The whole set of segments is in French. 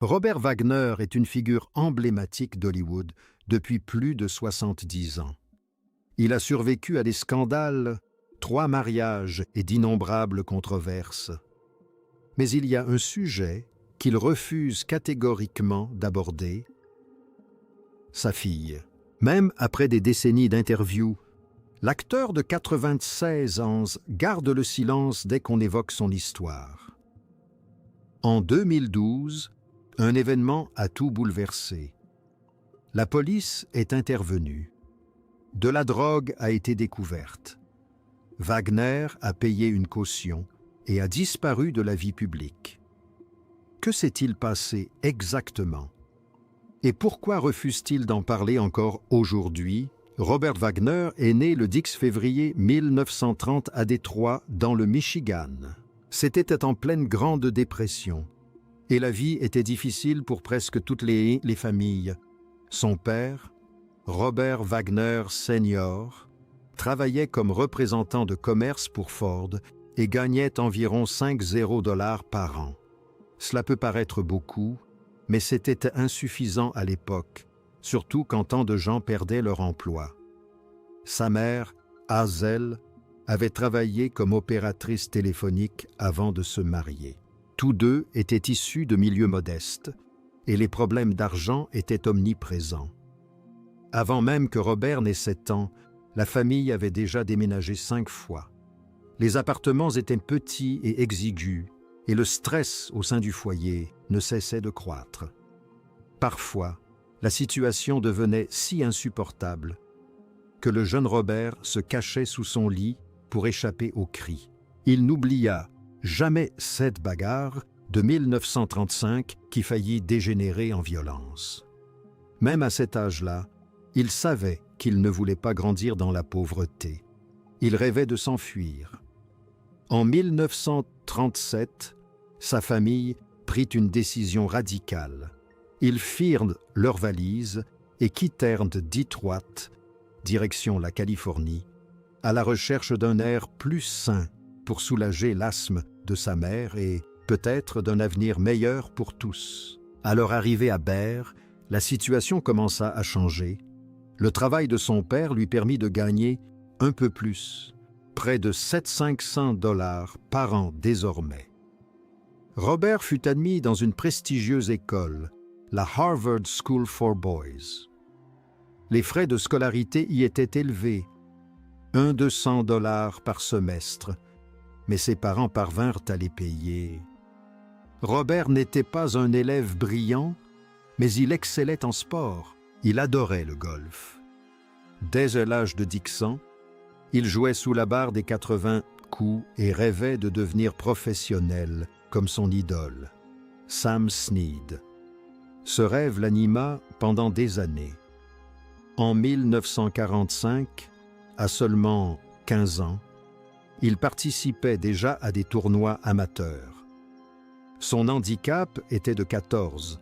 Robert Wagner est une figure emblématique d'Hollywood depuis plus de 70 ans. Il a survécu à des scandales, 3 mariages et d'innombrables controverses. Mais il y a un sujet qu'il refuse catégoriquement d'aborder, sa fille. Même après des décennies d'interviews, l'acteur de 96 ans garde le silence dès qu'on évoque son histoire. En 2012, un événement a tout bouleversé. La police est intervenue. De la drogue a été découverte. Wagner a payé une caution et a disparu de la vie publique. Que s'est-il passé exactement? Et pourquoi refuse-t-il d'en parler encore aujourd'hui? Robert Wagner est né le 10 février 1930 à Détroit, dans le Michigan. C'était en pleine Grande Dépression. Et la vie était difficile pour presque toutes les familles. Son père, Robert Wagner Sr., travaillait comme représentant de commerce pour Ford et gagnait environ $50 par an. Cela peut paraître beaucoup, mais c'était insuffisant à l'époque, surtout quand tant de gens perdaient leur emploi. Sa mère, Hazel, avait travaillé comme opératrice téléphonique avant de se marier. Tous deux étaient issus de milieux modestes et les problèmes d'argent étaient omniprésents. Avant même que Robert n'ait 7 ans, la famille avait déjà déménagé 5 fois. Les appartements étaient petits et exigus et le stress au sein du foyer ne cessait de croître. Parfois, la situation devenait si insupportable que le jeune Robert se cachait sous son lit pour échapper aux cris. Il n'oublia jamais cette bagarre de 1935 qui faillit dégénérer en violence. Même à cet âge-là, il savait qu'il ne voulait pas grandir dans la pauvreté. Il rêvait de s'enfuir. En 1937, sa famille prit une décision radicale. Ils firent leurs valises et quittèrent Detroit, direction la Californie, à la recherche d'un air plus sain pour soulager l'asthme de sa mère et peut-être d'un avenir meilleur pour tous. À leur arrivée à Bear, la situation commença à changer. Le travail de son père lui permit de gagner un peu plus, près de $700 par an désormais. Robert fut admis dans une prestigieuse école, la Harvard School for Boys. Les frais de scolarité y étaient élevés, $200 par semestre, mais ses parents parvinrent à les payer. Robert n'était pas un élève brillant, mais il excellait en sport. Il adorait le golf. Dès l'âge de 10 ans, il jouait sous la barre des 80 coups et rêvait de devenir professionnel comme son idole, Sam Snead. Ce rêve l'anima pendant des années. En 1945, à seulement 15 ans, il participait déjà à des tournois amateurs. Son handicap était de 14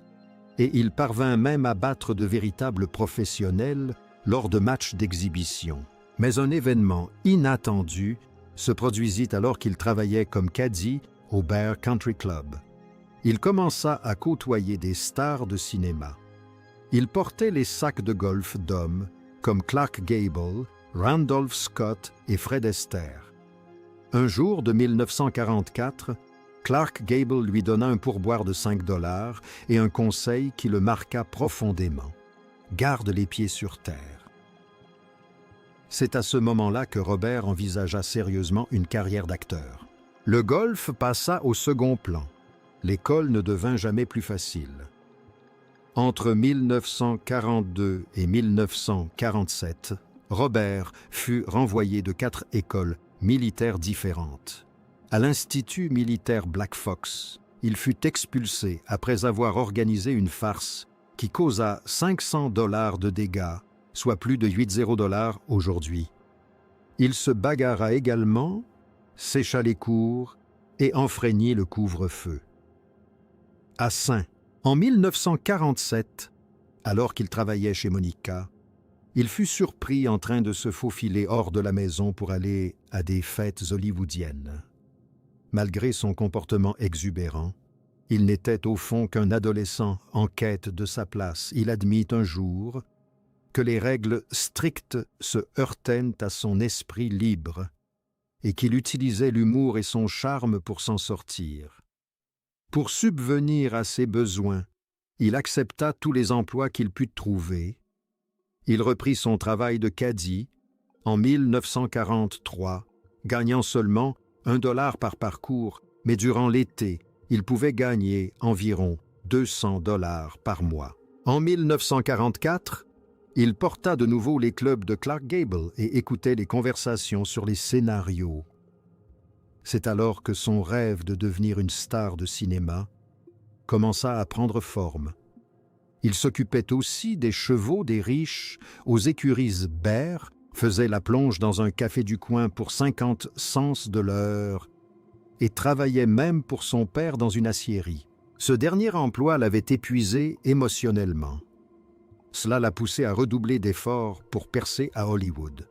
et il parvint même à battre de véritables professionnels lors de matchs d'exhibition. Mais un événement inattendu se produisit alors qu'il travaillait comme caddie au Bear Country Club. Il commença à côtoyer des stars de cinéma. Il portait les sacs de golf d'hommes comme Clark Gable, Randolph Scott et Fred Astaire. Un jour de 1944, Clark Gable lui donna un pourboire de $5 et un conseil qui le marqua profondément. « Garde les pieds sur terre ». C'est à ce moment-là que Robert envisagea sérieusement une carrière d'acteur. Le golf passa au second plan. L'école ne devint jamais plus facile. Entre 1942 et 1947, Robert fut renvoyé de 4 écoles militaires différentes. À l'Institut militaire Black Fox, il fut expulsé après avoir organisé une farce qui causa $500 de dégâts, soit plus de $80 aujourd'hui. Il se bagarra également, sécha les cours et enfreignit le couvre-feu. À Saint, en 1947, alors qu'il travaillait chez Monica, il fut surpris en train de se faufiler hors de la maison pour aller à des fêtes hollywoodiennes. Malgré son comportement exubérant, Il n'était au fond qu'un adolescent en quête de sa place. Il admit un jour que les règles strictes se heurtaient à son esprit libre et qu'il utilisait l'humour et son charme pour s'en sortir. Pour subvenir à ses besoins, il accepta tous les emplois qu'il put trouver. Il reprit son travail de caddie en 1943, gagnant seulement $1 par parcours, mais durant l'été, il pouvait gagner environ $200 par mois. En 1944, il porta de nouveau les clubs de Clark Gable et écoutait les conversations sur les scénarios. C'est alors que son rêve de devenir une star de cinéma commença à prendre forme. Il s'occupait aussi des chevaux des riches aux écuries Bear, faisait la plonge dans un café du coin pour 50 cents de l'heure et travaillait même pour son père dans une aciérie. Ce dernier emploi l'avait épuisé émotionnellement. Cela l'a poussé à redoubler d'efforts pour percer à Hollywood.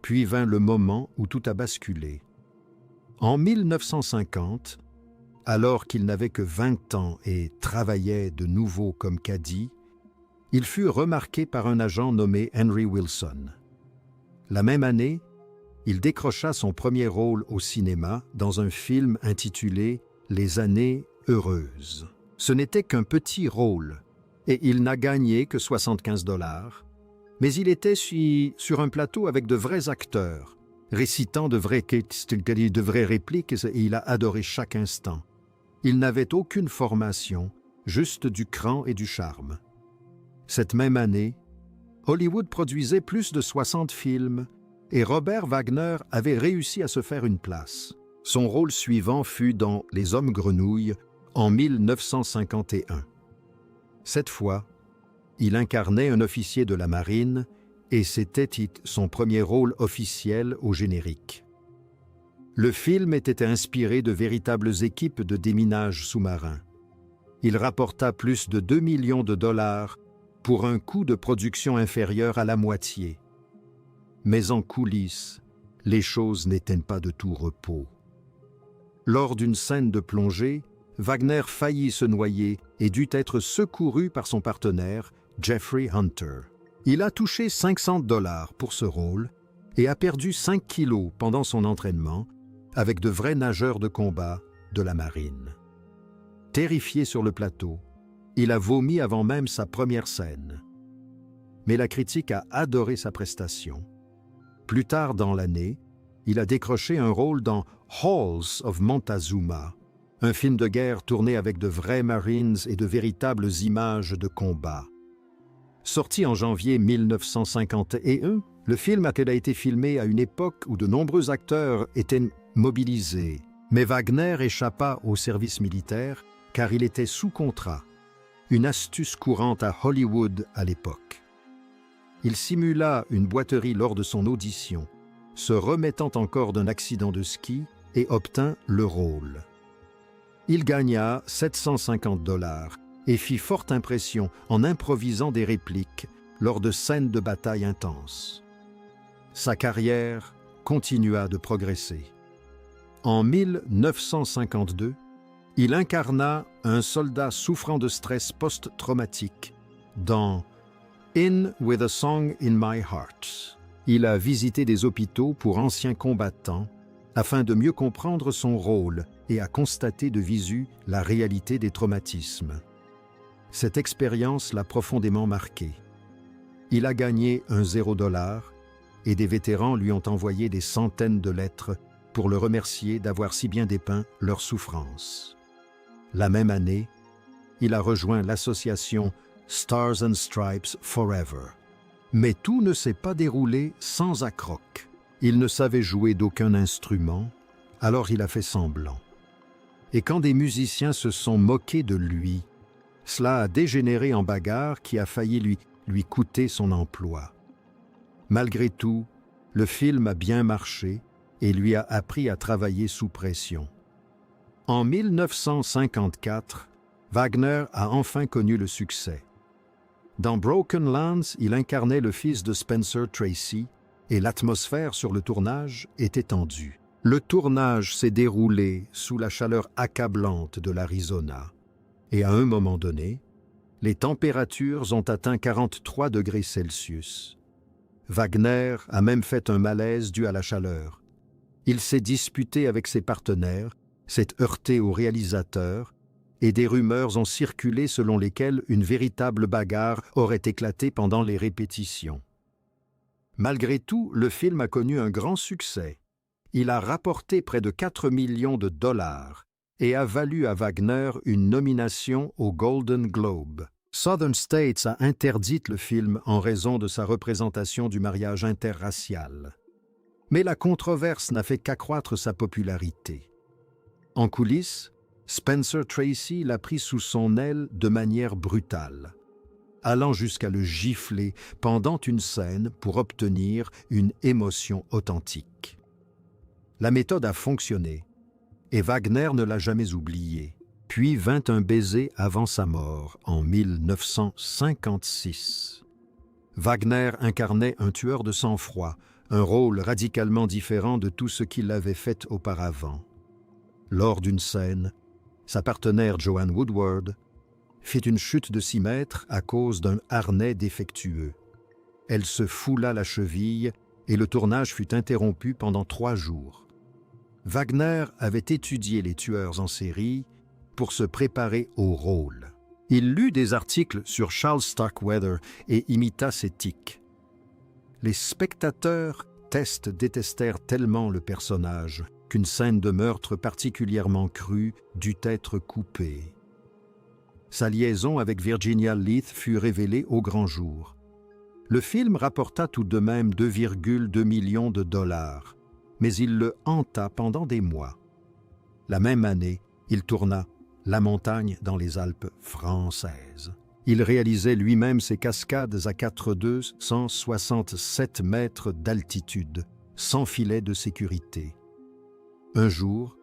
Puis vint le moment où tout a basculé. En 1950, alors qu'il n'avait que 20 ans et travaillait de nouveau comme caddie, il fut remarqué par un agent nommé Henry Wilson. La même année, il décrocha son premier rôle au cinéma dans un film intitulé « Les années heureuses ». Ce n'était qu'un petit rôle et il n'a gagné que $75, mais il était sur un plateau avec de vrais acteurs, récitant de vraies répliques et il a adoré chaque instant. Il n'avait aucune formation, juste du cran et du charme. Cette même année, Hollywood produisait plus de 60 films et Robert Wagner avait réussi à se faire une place. Son rôle suivant fut dans Les Hommes Grenouilles en 1951. Cette fois, il incarnait un officier de la marine et c'était son premier rôle officiel au générique. Le film était inspiré de véritables équipes de déminage sous-marin. Il rapporta plus de $2 millions pour un coût de production inférieur à la moitié. Mais en coulisses, les choses n'étaient pas de tout repos. Lors d'une scène de plongée, Wagner faillit se noyer et dut être secouru par son partenaire, Jeffrey Hunter. Il a touché $500 pour ce rôle et a perdu 5 kilos pendant son entraînement avec de vrais nageurs de combat de la marine. Terrifié sur le plateau, il a vomi avant même sa première scène. Mais la critique a adoré sa prestation. Plus tard dans l'année, il a décroché un rôle dans Halls of Montezuma, un film de guerre tourné avec de vrais Marines et de véritables images de combat. Sorti en janvier 1951, le film a été filmé à une époque où de nombreux acteurs étaient mobilisés. Mais Wagner échappa au service militaire car il était sous contrat, une astuce courante à Hollywood à l'époque. Il simula une boiterie lors de son audition, se remettant encore d'un accident de ski et obtint le rôle. Il gagna $750 et fit forte impression en improvisant des répliques lors de scènes de bataille intenses. Sa carrière continua de progresser. En 1952, il incarna un soldat souffrant de stress post-traumatique dans In with a Song in My Heart. Il a visité des hôpitaux pour anciens combattants afin de mieux comprendre son rôle et a constaté de visu la réalité des traumatismes. Cette expérience l'a profondément marqué. Il a gagné un $0 et des vétérans lui ont envoyé des centaines de lettres pour le remercier d'avoir si bien dépeint leur souffrance. La même année, il a rejoint l'association Stars and Stripes Forever. Mais tout ne s'est pas déroulé sans accroc. Il ne savait jouer d'aucun instrument, alors il a fait semblant. Et quand des musiciens se sont moqués de lui, cela a dégénéré en bagarre qui a failli lui coûter son emploi. Malgré tout, le film a bien marché et lui a appris à travailler sous pression. En 1954, Wagner a enfin connu le succès. Dans Broken Lands, il incarnait le fils de Spencer Tracy et l'atmosphère sur le tournage était tendue. Le tournage s'est déroulé sous la chaleur accablante de l'Arizona, et à un moment donné, les températures ont atteint 43 degrés Celsius. Wagner a même fait un malaise dû à la chaleur. Il s'est disputé avec ses partenaires, s'est heurté au réalisateur, et des rumeurs ont circulé selon lesquelles une véritable bagarre aurait éclaté pendant les répétitions. Malgré tout, le film a connu un grand succès. Il a rapporté près de 4 millions de dollars et a valu à Wagner une nomination au Golden Globe. Southern States a interdit le film en raison de sa représentation du mariage interracial. Mais la controverse n'a fait qu'accroître sa popularité. En coulisses, Spencer Tracy l'a pris sous son aile de manière brutale, allant jusqu'à le gifler pendant une scène pour obtenir une émotion authentique. La méthode a fonctionné, et Wagner ne l'a jamais oubliée, puis vint un baiser avant sa mort en 1956. Wagner incarnait un tueur de sang-froid, un rôle radicalement différent de tout ce qu'il avait fait auparavant. Lors d'une scène, sa partenaire Joanne Woodward fit une chute de 6 mètres à cause d'un harnais défectueux. Elle se foula la cheville et le tournage fut interrompu pendant 3 jours. Wagner avait étudié les tueurs en série pour se préparer au rôle. Il lut des articles sur Charles Starkweather et imita ses tics. Les spectateurs détestèrent tellement le personnage qu'une scène de meurtre particulièrement crue dut être coupée. Sa liaison avec Virginia Leith fut révélée au grand jour. Le film rapporta tout de même 2,2 millions de dollars, mais il le hanta pendant des mois. La même année, il tourna La montagne dans les Alpes françaises. Il réalisait lui-même ses cascades à 4,267 mètres d'altitude, sans filet de sécurité. Un jour,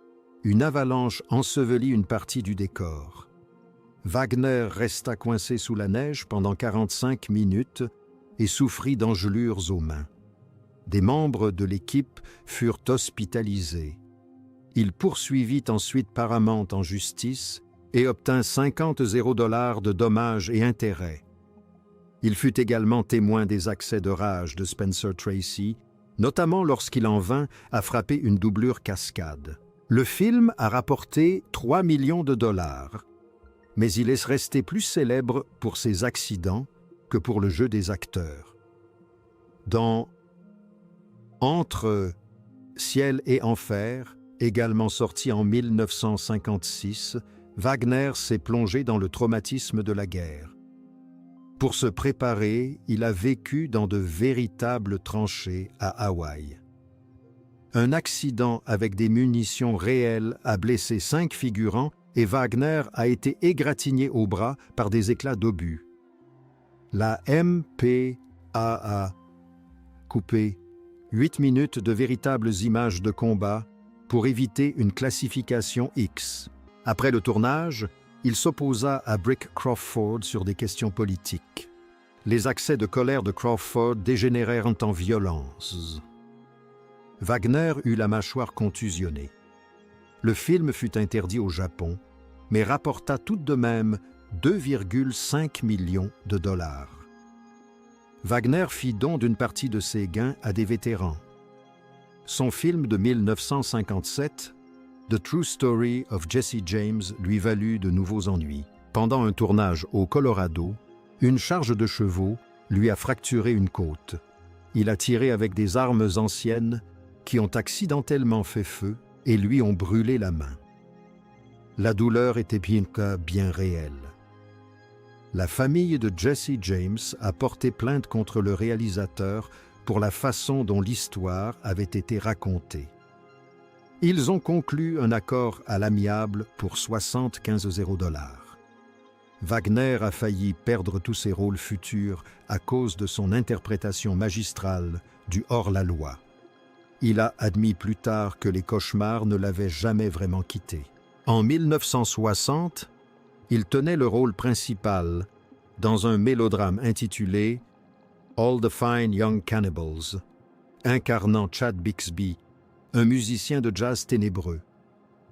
une avalanche ensevelit une partie du décor. Wagner resta coincé sous la neige pendant 45 minutes et souffrit d'engelures aux mains. Des membres de l'équipe furent hospitalisés. Il poursuivit ensuite Paramount en justice et obtint 50 000 $ de dommages et intérêts. Il fut également témoin des accès de rage de Spencer Tracy, notamment lorsqu'il en vint à frapper une doublure cascade. Le film a rapporté 3 millions de dollars, mais il est resté plus célèbre pour ses accidents que pour le jeu des acteurs. Dans Entre ciel et enfer, également sorti en 1956, Wagner s'est plongé dans le traumatisme de la guerre. Pour se préparer, il a vécu dans de véritables tranchées à Hawaï. Un accident avec des munitions réelles a blessé 5 figurants et Wagner a été égratigné au bras par des éclats d'obus. La MPAA a coupé 8 minutes de véritables images de combat pour éviter une classification X. Après le tournage, il s'opposa à Brick Crawford sur des questions politiques. Les accès de colère de Crawford dégénérèrent en violence. Wagner eut la mâchoire contusionnée. Le film fut interdit au Japon, mais rapporta tout de même 2,5 millions de dollars. Wagner fit don d'une partie de ses gains à des vétérans. Son film de 1957, The True Story of Jesse James, lui valut de nouveaux ennuis. Pendant un tournage au Colorado, une charge de chevaux lui a fracturé une côte. Il a tiré avec des armes anciennes qui ont accidentellement fait feu et lui ont brûlé la main. La douleur était bien réelle. La famille de Jesse James a porté plainte contre le réalisateur pour la façon dont l'histoire avait été racontée. Ils ont conclu un accord à l'amiable pour 75 000 $. Wagner a failli perdre tous ses rôles futurs à cause de son interprétation magistrale du hors-la-loi. Il a admis plus tard que les cauchemars ne l'avaient jamais vraiment quitté. En 1960, il tenait le rôle principal dans un mélodrame intitulé All the Fine Young Cannibals, incarnant Chad Bixby, un musicien de jazz ténébreux.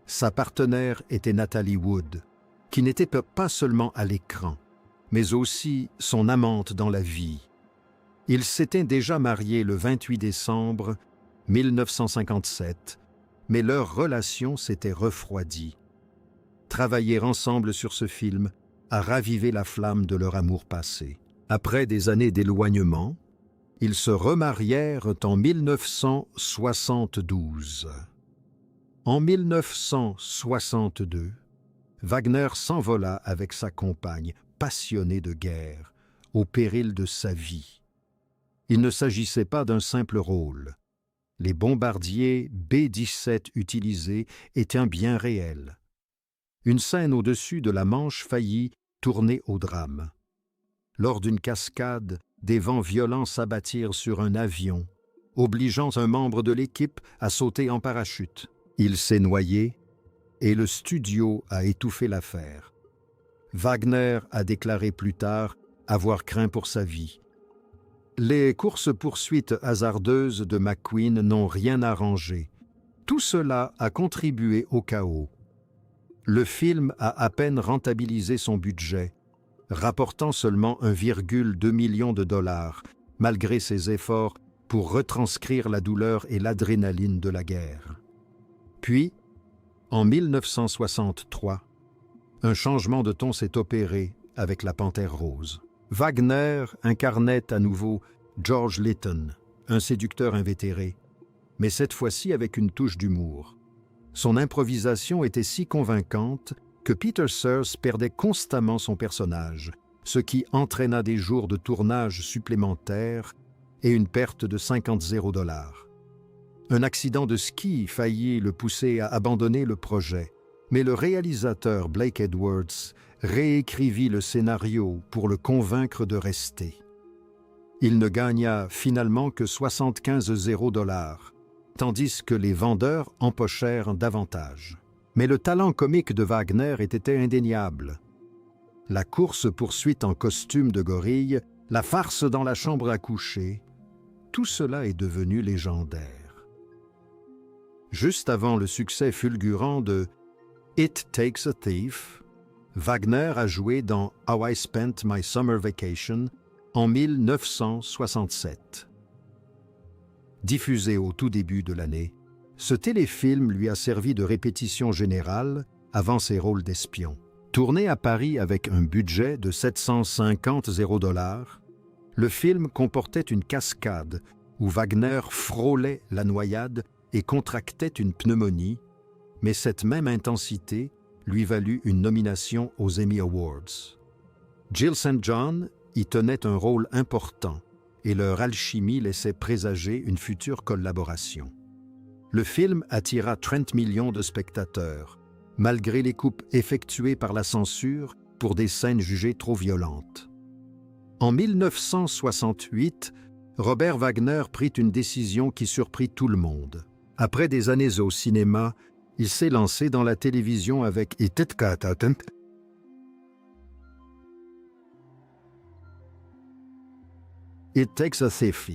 Sa partenaire était Natalie Wood, qui n'était pas seulement à l'écran, mais aussi son amante dans la vie. Ils s'étaient déjà mariés le 28 décembre 1957, mais leur relation s'était refroidie. Travailler ensemble sur ce film a ravivé la flamme de leur amour passé. Après des années d'éloignement, ils se remarièrent en 1972. En 1962, Wagner s'envola avec sa compagne, passionnée de guerre, au péril de sa vie. Il ne s'agissait pas d'un simple rôle. Les bombardiers B-17 utilisés étaient un bien réel. Une scène au-dessus de la Manche faillit tourner au drame. Lors d'une cascade, des vents violents s'abattirent sur un avion, obligeant un membre de l'équipe à sauter en parachute. Il s'est noyé et le studio a étouffé l'affaire. Wagner a déclaré plus tard avoir craint pour sa vie. Les courses-poursuites hasardeuses de McQueen n'ont rien arrangé. Tout cela a contribué au chaos. Le film a à peine rentabilisé son budget, rapportant seulement 1,2 million de dollars, malgré ses efforts pour retranscrire la douleur et l'adrénaline de la guerre. Puis, en 1963, un changement de ton s'est opéré avec La Panthère rose. Wagner incarnait à nouveau George Litton, un séducteur invétéré, mais cette fois-ci avec une touche d'humour. Son improvisation était si convaincante que Peter Sears perdait constamment son personnage, ce qui entraîna des jours de tournage supplémentaires et une perte de 50 dollars. Un accident de ski faillit le pousser à abandonner le projet, mais le réalisateur Blake Edwards réécrivit le scénario pour le convaincre de rester. Il ne gagna finalement que 75 dollars, tandis que les vendeurs empochèrent davantage. Mais le talent comique de Wagner était indéniable. La course-poursuite en costume de gorille, la farce dans la chambre à coucher, tout cela est devenu légendaire. Juste avant le succès fulgurant de It Takes a Thief, Wagner a joué dans How I Spent My Summer Vacation en 1967. Diffusé au tout début de l'année, ce téléfilm lui a servi de répétition générale avant ses rôles d'espion. Tourné à Paris avec un budget de 750 dollars, le film comportait une cascade où Wagner frôlait la noyade et contractait une pneumonie, mais cette même intensité lui valut une nomination aux Emmy Awards. Jill St. John y tenait un rôle important et leur alchimie laissait présager une future collaboration. Le film attira 30 millions de spectateurs, malgré les coupes effectuées par la censure pour des scènes jugées trop violentes. En 1968, Robert Wagner prit une décision qui surprit tout le monde. Après des années au cinéma, il s'est lancé dans la télévision avec It Takes a Thief.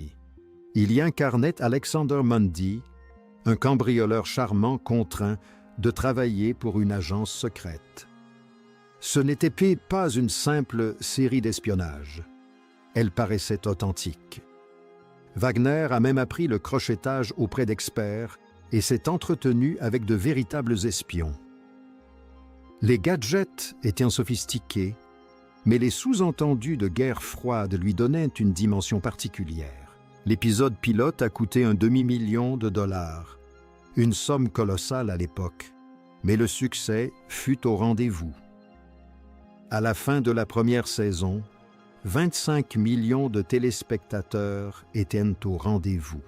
Il y incarnait Alexander Mundy, un cambrioleur charmant contraint de travailler pour une agence secrète. Ce n'était pas une simple série d'espionnage. Elle paraissait authentique. Wagner a même appris le crochettage auprès d'experts et s'est entretenu avec de véritables espions. Les gadgets étaient sophistiqués, mais les sous-entendus de guerre froide lui donnaient une dimension particulière. L'épisode pilote a coûté un demi-million de dollars, une somme colossale à l'époque, mais le succès fut au rendez-vous. À la fin de la première saison, 25 millions de téléspectateurs étaient au rendez-vous.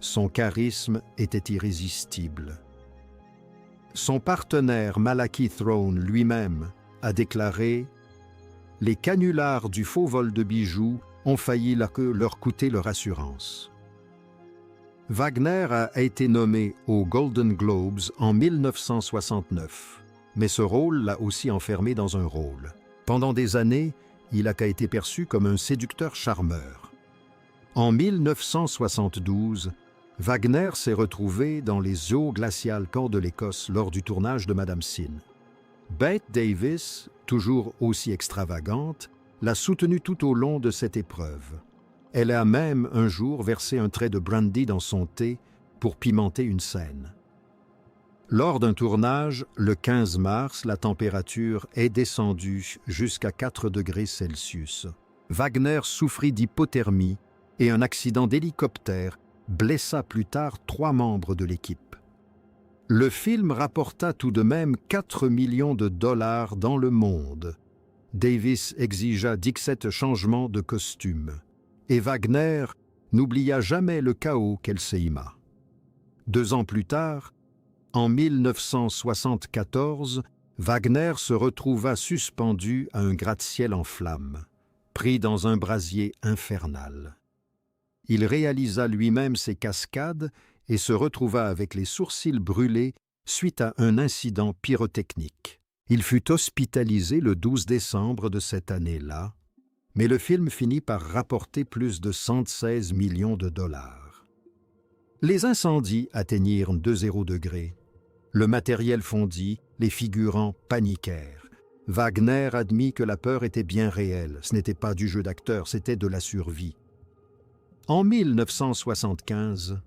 Son charisme était irrésistible. Son partenaire Malachi Throne lui-même a déclaré « Les canulars du faux vol de bijoux ont failli leur coûter leur assurance ». Wagner a été nommé aux Golden Globes en 1969, mais ce rôle l'a aussi enfermé dans un rôle. Pendant des années, il a été perçu comme un séducteur charmeur. En 1972, Wagner s'est retrouvé dans les eaux glaciales corps de l'Écosse lors du tournage de Madame Sin. Bette Davis, toujours aussi extravagante, l'a soutenu tout au long de cette épreuve. Elle a même un jour versé un trait de brandy dans son thé pour pimenter une scène. Lors d'un tournage, le 15 mars, la température est descendue jusqu'à 4 degrés Celsius. Wagner souffrit d'hypothermie et un accident d'hélicoptère blessa plus tard 3 membres de l'équipe. Le film rapporta tout de même 4 millions de dollars dans le monde. Davis exigea 17 changements de costume. Et Wagner n'oublia jamais le chaos qu'elle séima. 2 ans plus tard, en 1974, Wagner se retrouva suspendu à un gratte-ciel en flammes, pris dans un brasier infernal. Il réalisa lui-même ses cascades et se retrouva avec les sourcils brûlés suite à un incident pyrotechnique. Il fut hospitalisé le 12 décembre de cette année-là, mais le film finit par rapporter plus de 116 millions de dollars. Les incendies atteignirent 20 degrés. Le matériel fondit, les figurants paniquèrent. Wagner admit que la peur était bien réelle. Ce n'était pas du jeu d'acteur, c'était de la survie. En 1975,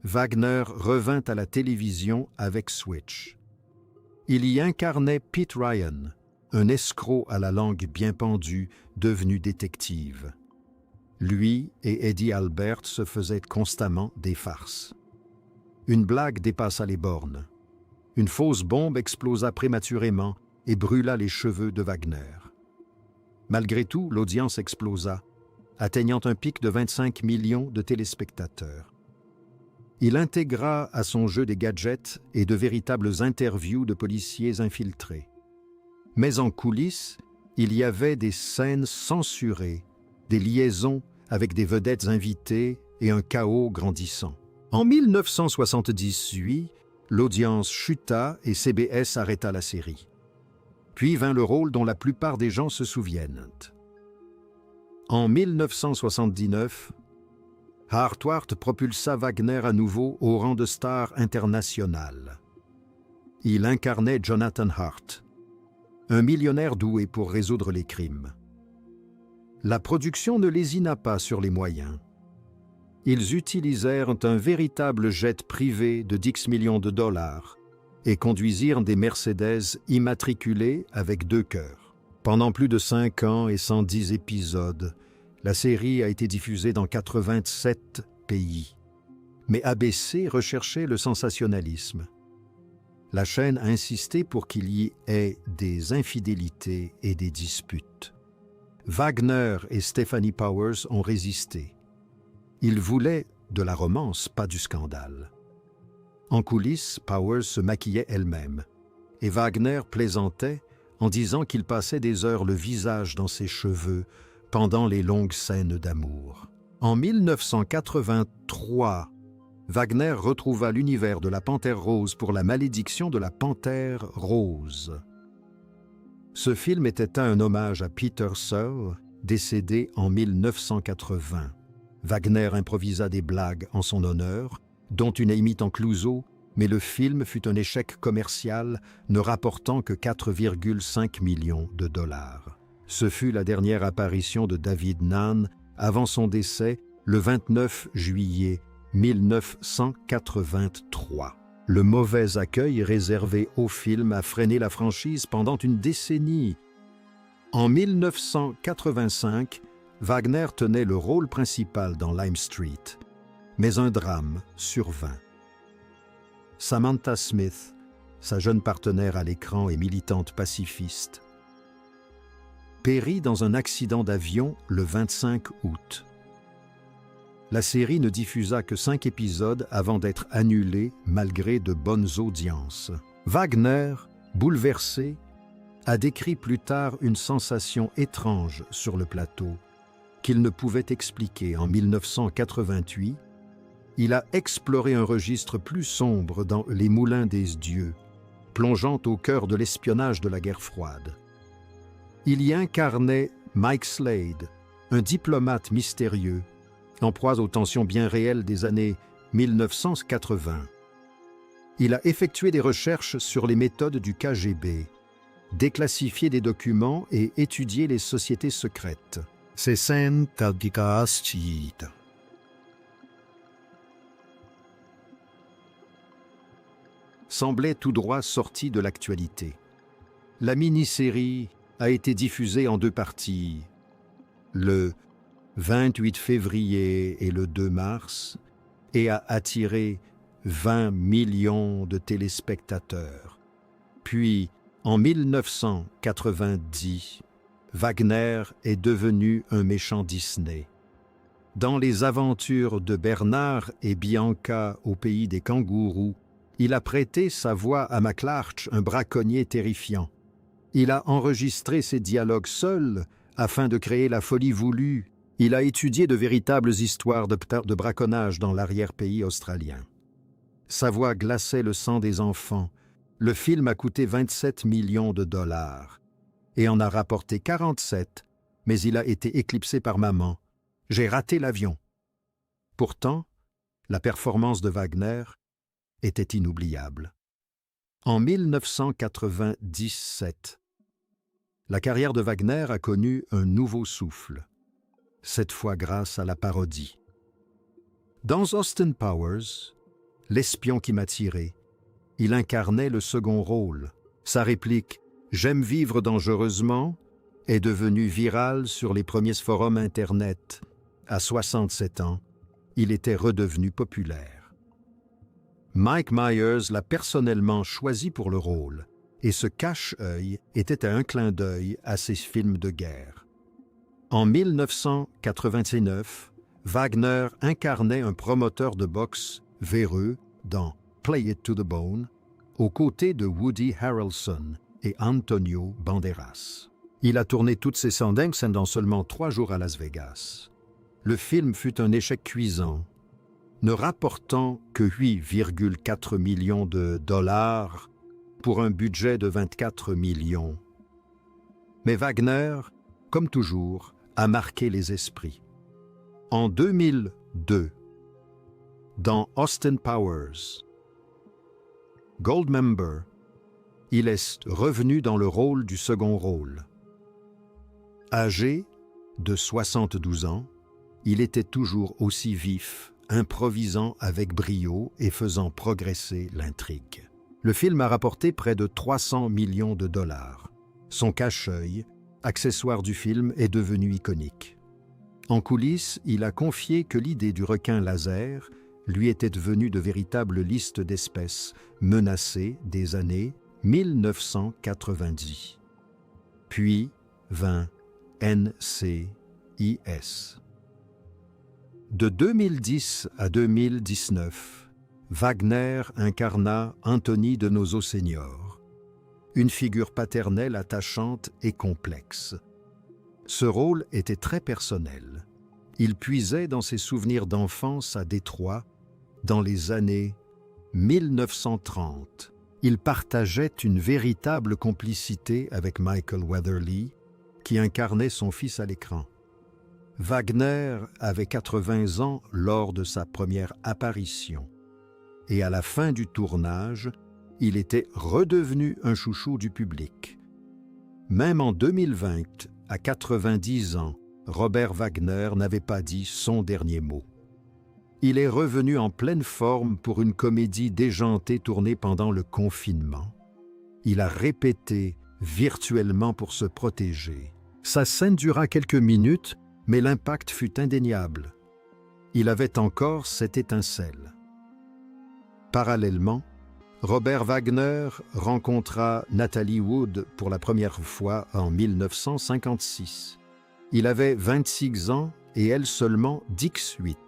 Wagner revint à la télévision avec Switch. Il y incarnait Pete Ryan, un escroc à la langue bien pendue, devenu détective. Lui et Eddie Albert se faisaient constamment des farces. Une blague dépassa les bornes. Une fausse bombe explosa prématurément et brûla les cheveux de Wagner. Malgré tout, l'audience explosa, atteignant un pic de 25 millions de téléspectateurs. Il intégra à son jeu des gadgets et de véritables interviews de policiers infiltrés. Mais en coulisses, il y avait des scènes censurées, des liaisons avec des vedettes invitées et un chaos grandissant. En 1978, l'audience chuta et CBS arrêta la série. Puis vint le rôle dont la plupart des gens se souviennent. En 1979, Hartwart propulsa Wagner à nouveau au rang de star internationale. Il incarnait Jonathan Hart, un millionnaire doué pour résoudre les crimes. La production ne lésina pas sur les moyens. Ils utilisèrent un véritable jet privé de 10 millions de dollars et conduisirent des Mercedes immatriculées avec 2 cœurs. Pendant plus de 5 ans et 110 épisodes, la série a été diffusée dans 87 pays. Mais ABC recherchait le sensationnalisme. La chaîne a insisté pour qu'il y ait des infidélités et des disputes. Wagner et Stephanie Powers ont résisté. Ils voulaient de la romance, pas du scandale. En coulisses, Powers se maquillait elle-même, et Wagner plaisantait en disant qu'il passait des heures le visage dans ses cheveux pendant les longues scènes d'amour. En 1983, Wagner retrouva l'univers de la Panthère Rose pour La malédiction de la Panthère Rose. Ce film était un hommage à Peter Searle, décédé en 1980. Wagner improvisa des blagues en son honneur, dont une imitant Clouseau, mais le film fut un échec commercial, ne rapportant que 4,5 millions de dollars. Ce fut la dernière apparition de David Nahn avant son décès le 29 juillet 1983. Le mauvais accueil réservé au film a freiné la franchise pendant une décennie. En 1985, Wagner tenait le rôle principal dans Lime Street, mais un drame survint. Samantha Smith, sa jeune partenaire à l'écran et militante pacifiste, périt dans un accident d'avion le 25 août. La série ne diffusa que 5 épisodes avant d'être annulée malgré de bonnes audiences. Wagner, bouleversé, a décrit plus tard une sensation étrange sur le plateau qu'il ne pouvait expliquer. En 1988, il a exploré un registre plus sombre dans Les Moulins des Dieux, plongeant au cœur de l'espionnage de la guerre froide. Il y incarnait Mike Slade, un diplomate mystérieux, en proie aux tensions bien réelles des années 1980. Il a effectué des recherches sur les méthodes du KGB, déclassifié des documents et étudié les sociétés secrètes. Semblait tout droit sorti de l'actualité. La mini-série a été diffusée en 2 parties, le 28 février et le 2 mars, et a attiré 20 millions de téléspectateurs. Puis, en 1990, Wagner est devenu un méchant Disney. Dans les aventures de Bernard et Bianca au pays des kangourous, il a prêté sa voix à McClarch, un braconnier terrifiant. Il a enregistré ses dialogues seul afin de créer la folie voulue. Il a étudié de véritables histoires de braconnage dans l'arrière-pays australien. Sa voix glaçait le sang des enfants. Le film a coûté 27 millions de dollars et en a rapporté 47, mais il a été éclipsé par Maman. J'ai raté l'avion. Pourtant, la performance de Wagner était inoubliable. En 1997, la carrière de Wagner a connu un nouveau souffle, cette fois grâce à la parodie. Dans Austin Powers, l'espion qui m'a tiré, il incarnait le second rôle. Sa réplique « J'aime vivre dangereusement » est devenue virale sur les premiers forums Internet. À 67 ans, il était redevenu populaire. Mike Myers l'a personnellement choisi pour le rôle, et ce cache-œil était un clin d'œil à ses films de guerre. En 1989, Wagner incarnait un promoteur de boxe véreux dans Play It to the Bone, aux côtés de Woody Harrelson et Antonio Banderas. Il a tourné toutes ses scènes dans seulement 3 jours à Las Vegas. Le film fut un échec cuisant, ne rapportant que 8,4 millions de dollars pour un budget de 24 millions. Mais Wagner, comme toujours, a marqué les esprits. En 2002, dans Austin Powers, Goldmember, il est revenu dans le rôle du second rôle. Âgé de 72 ans, il était toujours aussi vif, improvisant avec brio et faisant progresser l'intrigue. Le film a rapporté près de 300 millions de dollars. Son cache-œil, accessoire du film, est devenu iconique. En coulisses, il a confié que l'idée du requin laser lui était venue de véritables listes d'espèces menacées des années 1990. Puis vint NCIS. De 2010 à 2019, Wagner incarna Anthony de Nozo Senior, une figure paternelle attachante et complexe. Ce rôle était très personnel. Il puisait dans ses souvenirs d'enfance à Détroit, dans les années 1930. Il partageait une véritable complicité avec Michael Weatherly, qui incarnait son fils à l'écran. Wagner avait 80 ans lors de sa première apparition, et à la fin du tournage, il était redevenu un chouchou du public. Même en 2020, à 90 ans, Robert Wagner n'avait pas dit son dernier mot. Il est revenu en pleine forme pour une comédie déjantée tournée pendant le confinement. Il a répété virtuellement pour se protéger. Sa scène dura quelques minutes, mais l'impact fut indéniable. Il avait encore cette étincelle. Parallèlement, Robert Wagner rencontra Natalie Wood pour la première fois en 1956. Il avait 26 ans et elle seulement 18.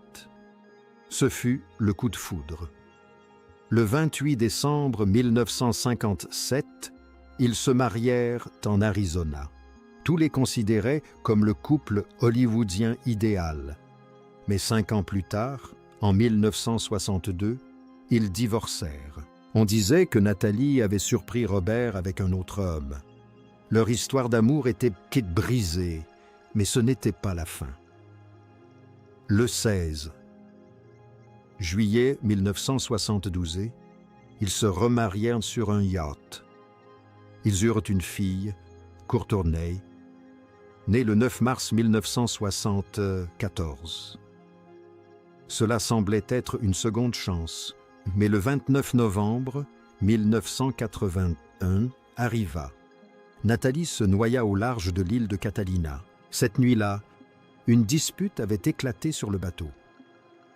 Ce fut le coup de foudre. Le 28 décembre 1957, ils se marièrent en Arizona. Tous les considéraient comme le couple hollywoodien idéal. Mais 5 ans plus tard, en 1962, ils divorcèrent. On disait que Nathalie avait surpris Robert avec un autre homme. Leur histoire d'amour était brisée, mais ce n'était pas la fin. Le 16. Juillet 1972, ils se remarièrent sur un yacht. Ils eurent une fille, Courtney, née le 9 mars 1974. Cela semblait être une seconde chance, mais le 29 novembre 1981 arriva. Nathalie se noya au large de l'île de Catalina. Cette nuit-là, une dispute avait éclaté sur le bateau.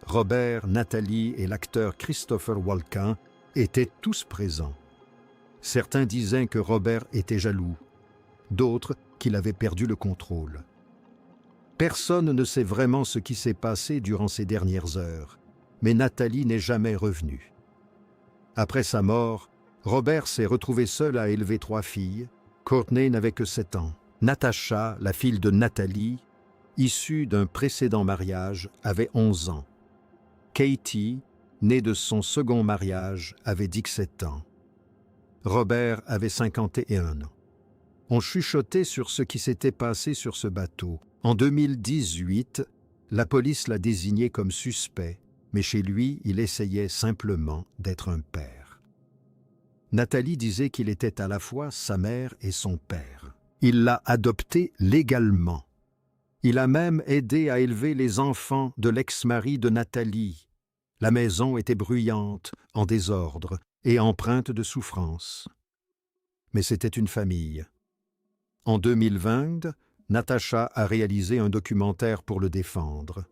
Robert, Nathalie et l'acteur Christopher Walken étaient tous présents. Certains disaient que Robert était jaloux, d'autres qu'il avait perdu le contrôle. Personne ne sait vraiment ce qui s'est passé durant ces dernières heures, mais Nathalie n'est jamais revenue. Après sa mort, Robert s'est retrouvé seul à élever 3 filles. Courtney n'avait que 7 ans. Natasha, la fille de Nathalie, issue d'un précédent mariage, avait 11 ans. Katie, née de son second mariage, avait 17 ans. Robert avait 51 ans. On chuchotait sur ce qui s'était passé sur ce bateau. En 2018, la police l'a désigné comme suspect, mais chez lui, il essayait simplement d'être un père. Nathalie disait qu'il était à la fois sa mère et son père. Il l'a adopté légalement. Il a même aidé à élever les enfants de l'ex-mari de Nathalie. La maison était bruyante, en désordre et empreinte de souffrance. Mais c'était une famille. En 2020, Natasha a réalisé un documentaire pour le défendre.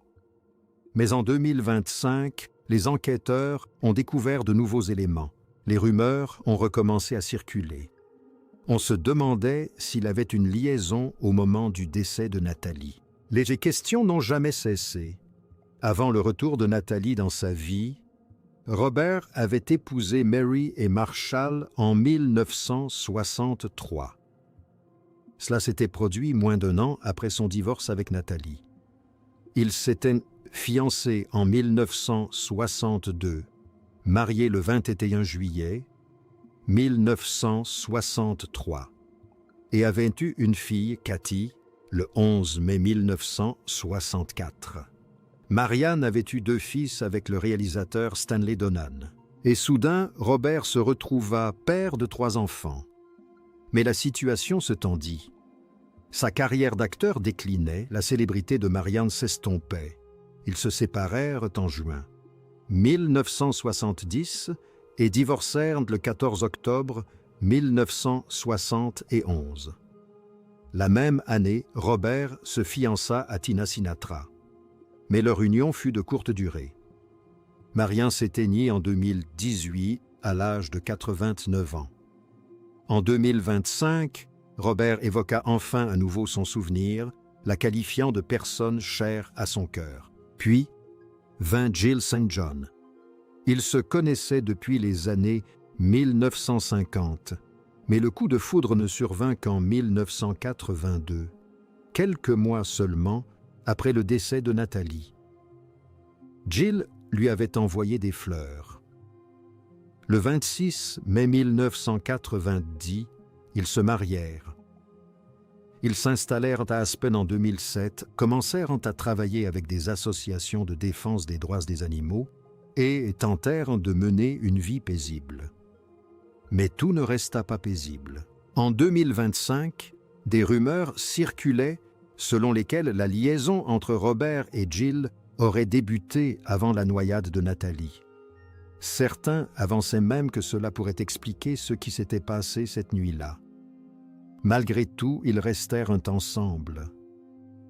Mais en 2025, les enquêteurs ont découvert de nouveaux éléments. Les rumeurs ont recommencé à circuler. On se demandait s'il avait une liaison au moment du décès de Nathalie. Les questions n'ont jamais cessé. Avant le retour de Nathalie dans sa vie, Robert avait épousé Mary et Marshall en 1963. Cela s'était produit moins d'1 an après son divorce avec Nathalie. Ils s'étaient fiancés en 1962, mariés le 21 juillet 1963, et avaient eu une fille, Cathy, le 11 mai 1964. Marianne avait eu 2 fils avec le réalisateur Stanley Donen. Et soudain, Robert se retrouva père de 3 enfants. Mais la situation se tendit. Sa carrière d'acteur déclinait, la célébrité de Marianne s'estompait. Ils se séparèrent en juin 1970 et divorcèrent le 14 octobre 1971. La même année, Robert se fiança à Tina Sinatra. Mais leur union fut de courte durée. Marianne s'éteignit en 2018 à l'âge de 89 ans. En 2025, Robert évoqua enfin à nouveau son souvenir, la qualifiant de personne chère à son cœur. Puis vint Jill St. John. Ils se connaissaient depuis les années 1950, mais le coup de foudre ne survint qu'en 1982, quelques mois seulement après le décès de Nathalie. Jill lui avait envoyé des fleurs. Le 26 mai 1990, ils se marièrent. Ils s'installèrent à Aspen en 2007, commencèrent à travailler avec des associations de défense des droits des animaux et tentèrent de mener une vie paisible. Mais tout ne resta pas paisible. En 2025, des rumeurs circulaient selon lesquelles la liaison entre Robert et Jill aurait débuté avant la noyade de Nathalie. Certains avançaient même que cela pourrait expliquer ce qui s'était passé cette nuit-là. Malgré tout, ils restèrent ensemble.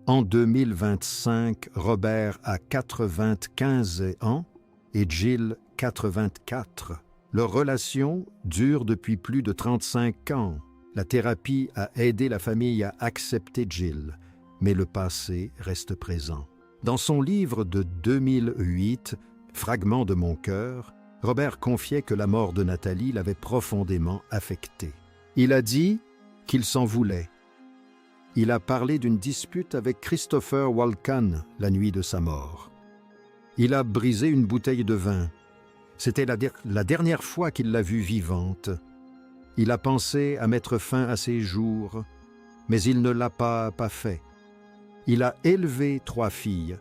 En 2025, Robert a 95 ans et Jill 84. Leur relation dure depuis plus de 35 ans. La thérapie a aidé la famille à accepter Jill, mais le passé reste présent. Dans son livre de 2008, Fragments de mon cœur, Robert confiait que la mort de Nathalie l'avait profondément affecté. Il a dit qu'il s'en voulait. Il a parlé d'une dispute avec Christopher Walken la nuit de sa mort. Il a brisé une bouteille de vin. C'était la dernière fois qu'il l'a vue vivante. Il a pensé à mettre fin à ses jours, mais il ne l'a pas fait. Il a élevé 3 filles.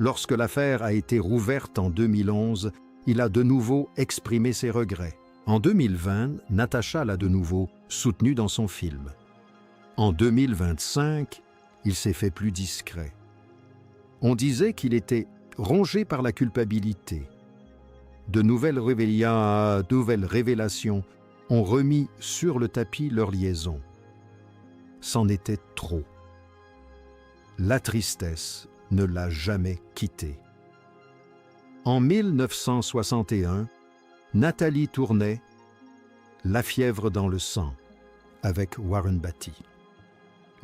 Lorsque l'affaire a été rouverte en 2011, il a de nouveau exprimé ses regrets. En 2020, Natasha l'a de nouveau soutenu dans son film. En 2025, il s'est fait plus discret. On disait qu'il était rongé par la culpabilité. De nouvelles révélations ont remis sur le tapis leur liaison. C'en était trop. La tristesse ne l'a jamais quitté. En 1961, Nathalie tournait La fièvre dans le sang avec Warren Beatty.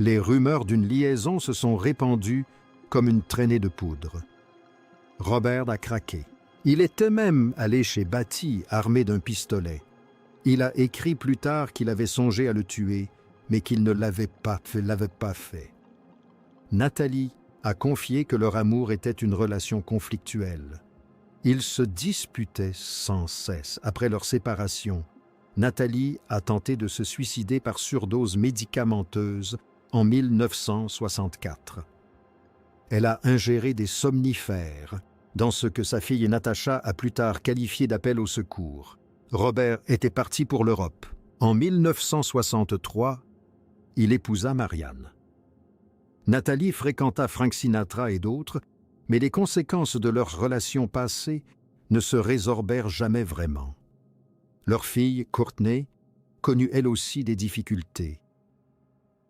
Les rumeurs d'une liaison se sont répandues comme une traînée de poudre. Robert a craqué. Il était même allé chez Beatty armé d'un pistolet. Il a écrit plus tard qu'il avait songé à le tuer, mais qu'il ne l'avait pas fait. Nathalie a confié que leur amour était une relation conflictuelle. Ils se disputaient sans cesse. Après leur séparation, Nathalie a tenté de se suicider par surdose médicamenteuse en 1964. Elle a ingéré des somnifères dans ce que sa fille Natasha a plus tard qualifié d'appel au secours. Robert était parti pour l'Europe. En 1963, il épousa Marianne. Nathalie fréquenta Frank Sinatra et d'autres, mais les conséquences de leur relation passée ne se résorbèrent jamais vraiment. Leur fille, Courtney, connut elle aussi des difficultés.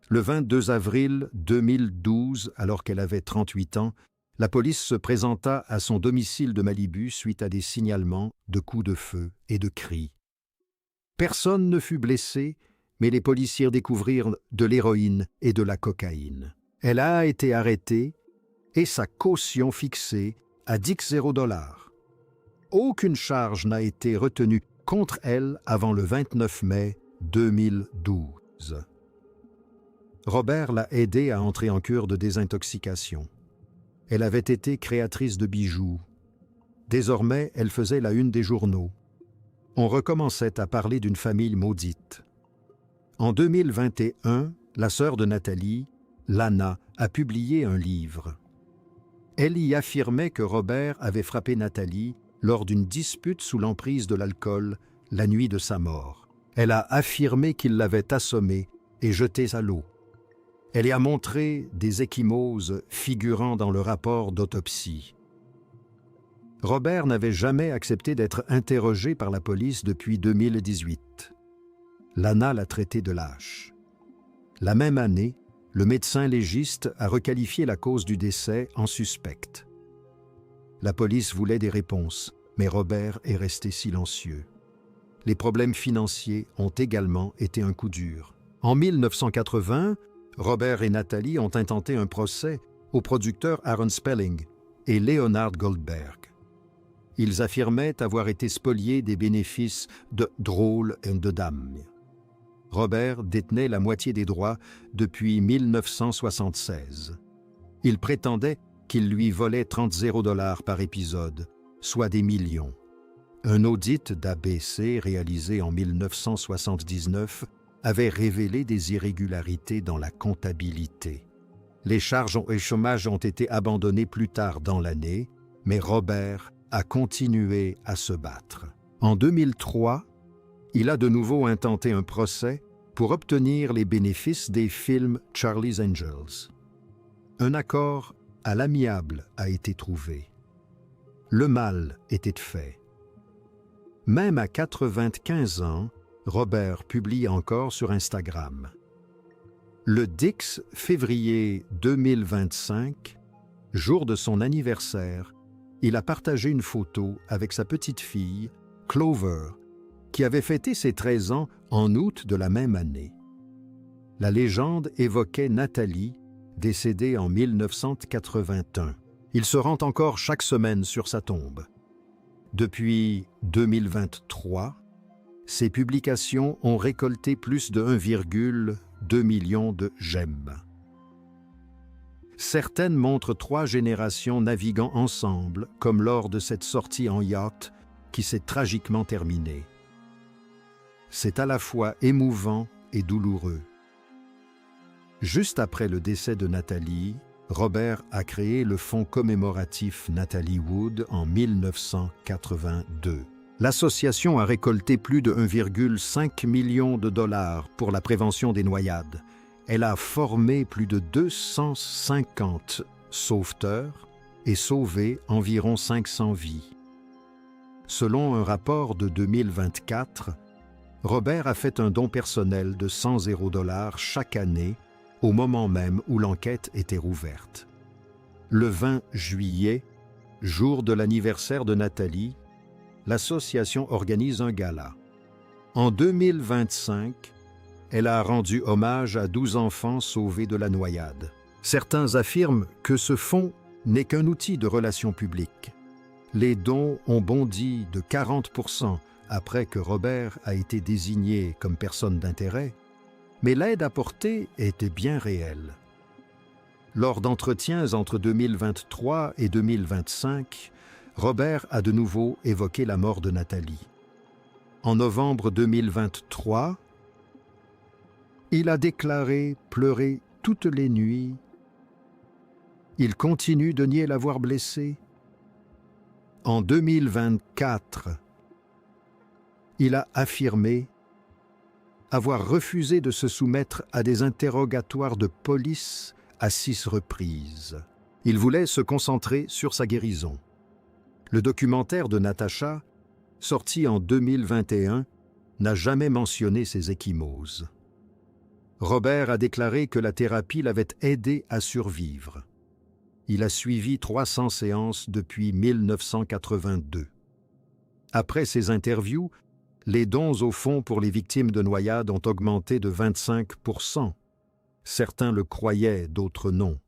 Le 22 avril 2012, alors qu'elle avait 38 ans, la police se présenta à son domicile de Malibu suite à des signalements de coups de feu et de cris. Personne ne fut blessé, mais les policiers découvrirent de l'héroïne et de la cocaïne. Elle a été arrêtée et sa caution fixée à $10,000. Aucune charge n'a été retenue contre elle avant le 29 mai 2012. Robert l'a aidée à entrer en cure de désintoxication. Elle avait été créatrice de bijoux. Désormais, elle faisait la une des journaux. On recommençait à parler d'une famille maudite. En 2021, la sœur de Nathalie, Lana, a publié un livre. Elle y affirmait que Robert avait frappé Nathalie lors d'une dispute sous l'emprise de l'alcool la nuit de sa mort. Elle a affirmé qu'il l'avait assommée et jetée à l'eau. Elle y a montré des ecchymoses figurant dans le rapport d'autopsie. Robert n'avait jamais accepté d'être interrogé par la police depuis 2018. Lana l'a traité de lâche. La même année, le médecin légiste a requalifié la cause du décès en suspecte. La police voulait des réponses, mais Robert est resté silencieux. Les problèmes financiers ont également été un coup dur. En 1980, Robert et Nathalie ont intenté un procès aux producteurs Aaron Spelling et Leonard Goldberg. Ils affirmaient avoir été spoliés des bénéfices de Drôle et de Dames. Robert détenait la moitié des droits depuis 1976. Il prétendait qu'il lui volait $30,000 par épisode, soit des millions. Un audit d'ABC réalisé en 1979 avait révélé des irrégularités dans la comptabilité. Les charges et chômage ont été abandonnés plus tard dans l'année, mais Robert a continué à se battre. En 2003, il a de nouveau intenté un procès pour obtenir les bénéfices des films Charlie's Angels. Un accord à l'amiable a été trouvé. Le mal était fait. Même à 95 ans, Robert publie encore sur Instagram. Le 10 février 2025, jour de son anniversaire, il a partagé une photo avec sa petite fille, Clover, qui avait fêté ses 13 ans en août de la même année. La légende évoquait Nathalie, décédée en 1981. Il se rend encore chaque semaine sur sa tombe. Depuis 2023, ses publications ont récolté plus de 1,2 million de j'aime. Certaines montrent 3 générations naviguant ensemble, comme lors de cette sortie en yacht qui s'est tragiquement terminée. C'est à la fois émouvant et douloureux. Juste après le décès de Nathalie, Robert a créé le fonds commémoratif Natalie Wood en 1982. L'association a récolté plus de 1,5 million de dollars pour la prévention des noyades. Elle a formé plus de 250 sauveteurs et sauvé environ 500 vies. Selon un rapport de 2024, Robert a fait un don personnel de 100 $ chaque année au moment même où l'enquête était rouverte. Le 20 juillet, jour de l'anniversaire de Nathalie, l'association organise un gala. En 2025, elle a rendu hommage à 12 enfants sauvés de la noyade. Certains affirment que ce fonds n'est qu'un outil de relations publiques. Les dons ont bondi de 40% après que Robert a été désigné comme personne d'intérêt, mais l'aide apportée était bien réelle. Lors d'entretiens entre 2023 et 2025, Robert a de nouveau évoqué la mort de Nathalie. En novembre 2023, il a déclaré pleurer toutes les nuits. Il continue de nier l'avoir blessée. En 2024, il a affirmé avoir refusé de se soumettre à des interrogatoires de police à 6 reprises. Il voulait se concentrer sur sa guérison. Le documentaire de Natacha, sorti en 2021, n'a jamais mentionné ses ecchymoses. Robert a déclaré que la thérapie l'avait aidé à survivre. Il a suivi 300 séances depuis 1982. Après ces interviews, les dons au fonds pour les victimes de noyades ont augmenté de 25%. Certains le croyaient, d'autres non.